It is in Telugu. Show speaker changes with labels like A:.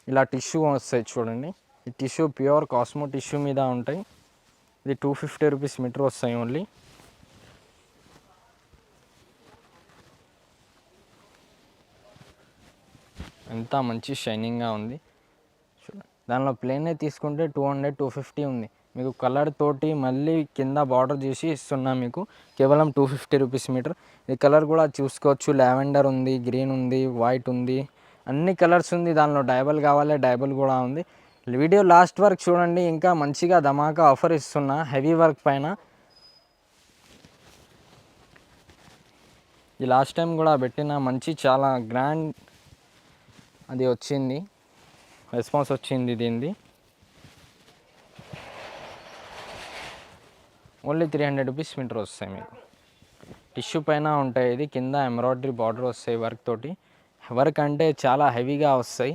A: ఇలా టిష్యూ వస్తాయి చూడండి. ఈ టిష్యూ ప్యూర్ కాస్మో టిష్యూ మీద ఉంటాయి. ఇది 250 రూపీస్ మీటర్ వస్తాయి ఓన్లీ. ఎంత మంచి షైనింగ్గా ఉంది. దానిలో ప్లేనే తీసుకుంటే 200 250 ఉంది. మీకు కలర్ తోటి మళ్ళీ కింద బార్డర్ చేసి ఇస్తున్నా మీకు కేవలం 250 రూపీస్ మీటర్. ఈ కలర్ కూడా చూసుకోవచ్చు. లావెండర్ ఉంది, గ్రీన్ ఉంది, వైట్ ఉంది, అన్ని కలర్స్ ఉంది. దానిలో డైబల్ కావాలి డైబల్ కూడా ఉంది. వీడియో లాస్ట్ వరకు చూడండి. ఇంకా మంచిగా ధమాకా ఆఫర్ ఇస్తున్నా హెవీ వర్క్ పైన. ఈ లాస్ట్ టైం కూడా పెట్టిన మంచి చాలా గ్రాండ్ అది వచ్చింది, రెస్పాన్స్ వచ్చింది దీనిది. ఓన్లీ 300 రూపీస్ మీటర్ వస్తాయి మీకు. టిష్యూ పైన ఉంటాయి. ఇది కింద ఎంబ్రాయిడరీ బార్డర్ వస్తాయి వర్క్ తోటి. వర్క్ అంటే చాలా హెవీగా వస్తాయి.